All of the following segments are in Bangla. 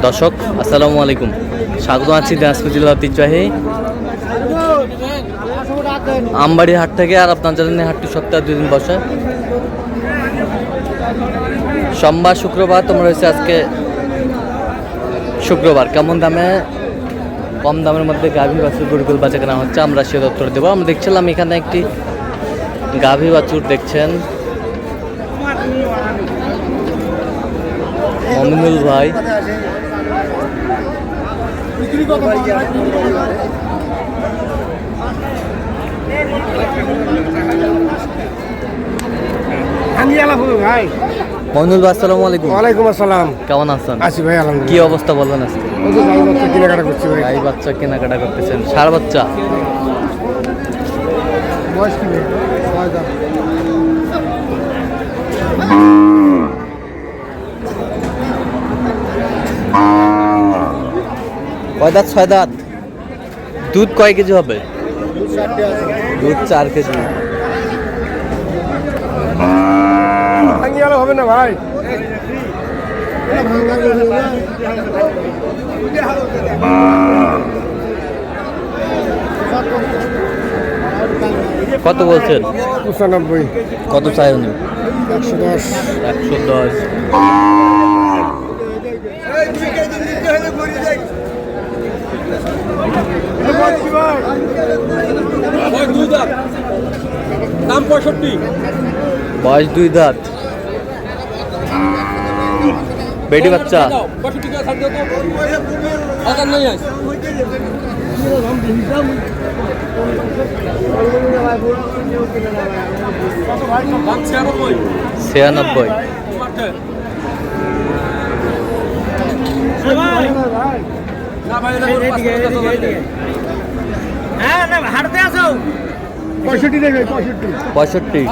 দর্শক আসসালামু আলাইকুম, স্বাগত আছি দিনাজপুর জেলার ঐতিহ্যবাহী আমবাড়ি হাট থেকে। আর আপনার জানেন হাটটি সপ্তাহে 2 দিন বসে, সোমবার শুক্রবার। তোমরা রয়েছে আজকে শুক্রবার। কেমন দামে কম দামের মধ্যে গাভী বাছুর গরুগুলো বাচ্চা কেনা হচ্ছে আমরা সে উত্তর দেবো। আমরা দেখছিলাম এখানে একটি গাভী বাছুর দেখছেন, মমিনুল ভাই। মমিনুল ভাই আসসালামু আলাইকুম। ওয়ালাইকুম আসসালাম। কেমন আছেন? আছি ভাই, আলহামদুলিল্লাহ। কি অবস্থা বলবেন আজকে? কেনাকাটা করছি ভাই। গাই বাচ্চা কেনাকাটা করতেছেন, ষাঁড় বাচ্চা। বয়স কি ভাই? কয় দাঁত? 6 দাঁত। দুধ কয় কেজি হবে? দুধ 4 কেজি। হবে না ভাই। কত বলছেন? 95। কত চাই উনি? 110। 110। দাম 65। বয়স 2 দাঁত। বেটি বাচ্চা। ছিয়ানব্বই। পঁয়ষট্টি দেবে। 65।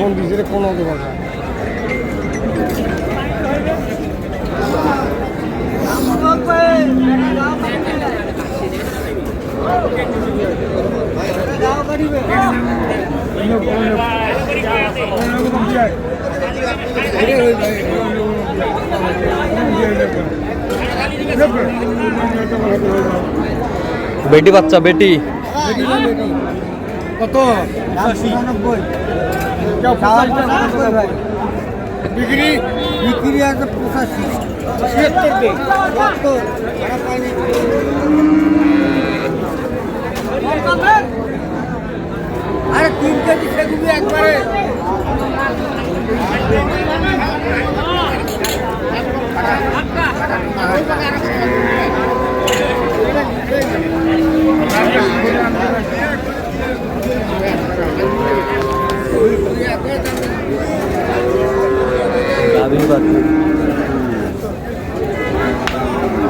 ফোন দিয়েছে কোন হবে বাবা? বেটি বাচ্চা। বেটি কত? 95। বিক্রি আছে 85। 76। আরে 3 কেজি সেগুলি একবারে।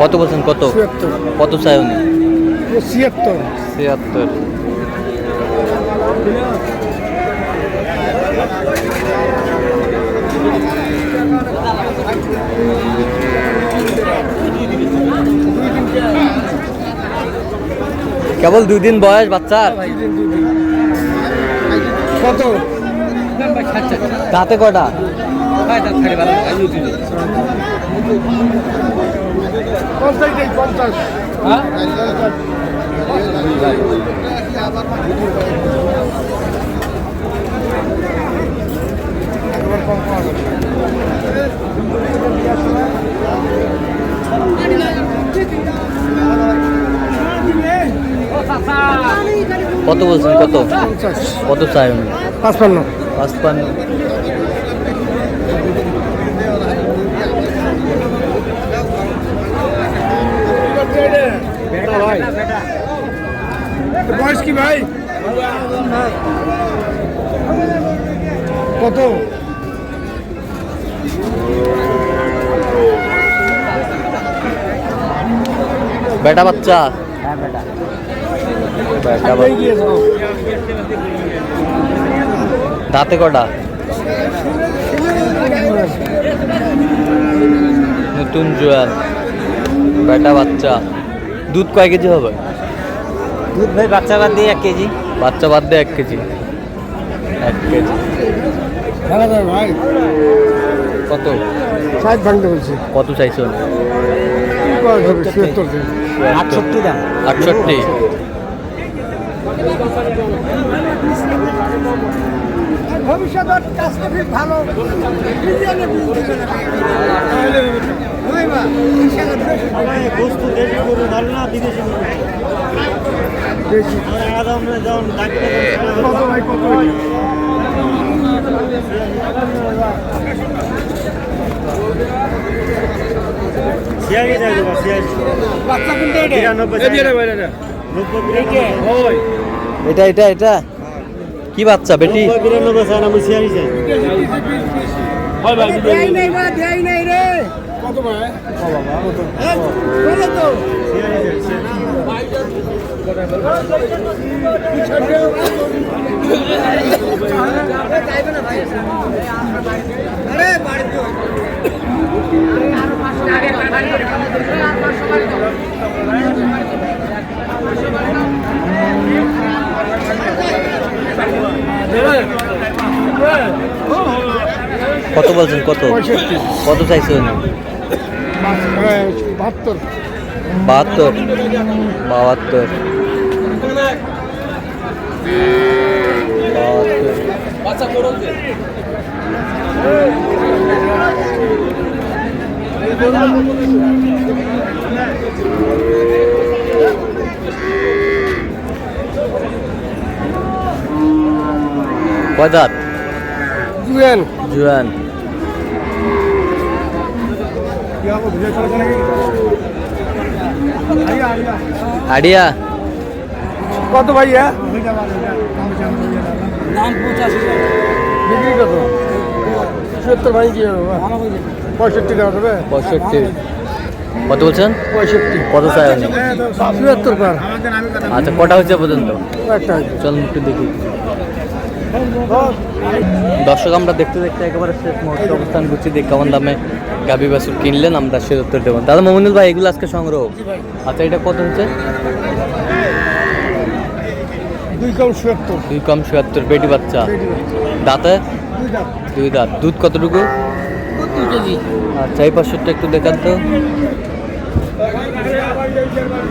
কত বলছেন? কত? 76। কত চাই উনি? 76। 76। কেবল 2 দিন বয়স বাচ্চার। কত? দাঁতে কয়টা? 50। কত বলছেন? কত? কত চাই উনি? 55। 55। বয়স কি ভাই? কত? বেটা বাচ্চা। দাঁতে কটা? নতুন জোয়ান বেটা বাচ্চা। দুধ কয় কেজি হবে? দুধ ভাই বাচ্চা বাদ দিয়ে 1 কেজি। বাচ্চা বাদ দিয়ে 1 কেজি। 1 কেজি। ভালো যাবে ভাই, কত 60 ভাঙতে বলছি। কত চাইছো? 76 68 দাম। 68। ভবিষ্যতের কাজটা খুব ভালো। বস্তু দেশি গরু ভালো না বিদেশি গরু? বেশি। আমরা যেমন কত ভাই, কত ভাই? সিয়ারি যাই দেবো সিয়ারি। বাচ্চা কোনটা এটা? 93 এই দিয়ে রে ভাই, এটা। 90 ওই। এটা কি বাচ্চা বেটি? 92 চাই না, আমি সিয়ারি চাই। দেয় নাই বা, দেয় নাই রে। কত ভাই? কত? বলো তো। সিয়ারি চাই, সিয়ারি। আরে বাড়ি তো। কত বলছেন? কত 65। কত চাইছেন? 72। 72 72 কয় দাঁত? জুয়েন। জুয়ান। আড়িয়া কত ভাইয়া? দাম 85। বিক্রি কত? 70 ভাই কি হবে? 65 টাকা দেবে? 65। কত বলছেন? 65। কত চাই আপনি? 74 পার। আচ্ছা, কটা হচ্ছে পর্যন্ত? একটা। চলুন একটু দেখি। দর্শক, আমরা দেখতে দেখতে একেবারে শেষ মুহূর্তে অবস্থান করছি। দেখ কেমন দামে গাভী বাছুর কিনলেন, আমরা সে উত্তর দেবো। দাদা মোমিনুল ভাই, এগুলো আজকে সংগ্রহ। আচ্ছা, এটা কত হচ্ছে? 2 কম 70। 2 কম 77। বেটি বাচ্চা, দাঁতে 2 দাঁত। দুধ কতটুকু? 2 কেজি। আচ্ছা, এই পাশেরটা একটু দেখান তো।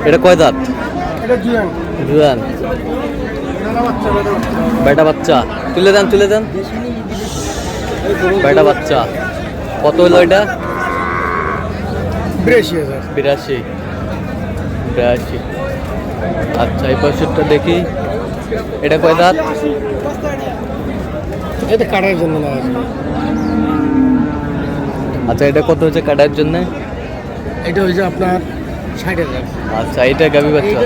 এটা কয় দাঁত? এটা জুয়েন। জুয়ান। বেটা বাচ্চা। তুলে দেন, তুলে দেন। বেটা বাচ্চা। কত হলো এটা? 82,000। 82। 82। আচ্ছা, এই পাশেরটা দেখি। এটা কয় দাঁত? এটা কাটার জন্য না। আচ্ছা, এটা কত হচ্ছে কাটার জন্য? এটা হয়েছে আপনার 60,000। আচ্ছা, এটা গাভী বাচ্চা।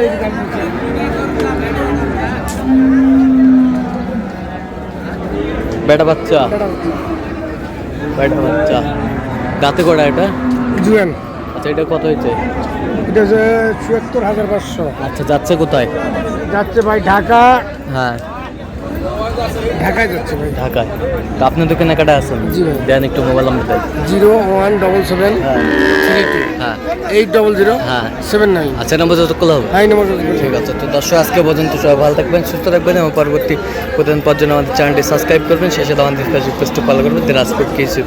বেটা বাচ্চা। বেটা বাচ্চা। দাঁতে কটা এটা? জুয়েন। আচ্ছা, এটা কত হয়েছে? এটা হচ্ছে 74,500। আচ্ছা, যাচ্ছে কোথায়? যাচ্ছে ভাই ঢাকা। হ্যাঁ, ঢাকায় যাচ্ছে ভাই। ঢাকায়। তো আপনি তো কেনাকাটা আছেন? জি ভাই। দেন একটু মোবাইল নাম্বার দেন। 0177 হ্যাঁ 32 হ্যাঁ 800 হ্যাঁ। 79। আচ্ছা, নম্বর যত কল হবে। হাই নম্বর। ঠিক আছে। তো দর্শক, আজকে পর্যন্ত সবাই ভালো থাকবেন, সুস্থ থাকবেন এবং পরবর্তী প্রতিদিন পর জন্য আমাদের চ্যানেলটি সাবস্ক্রাইব করবেন। শেষে আমাদের ফেসবুক পেজটি ফলো করবেন। দিনাজপুর কৃষি।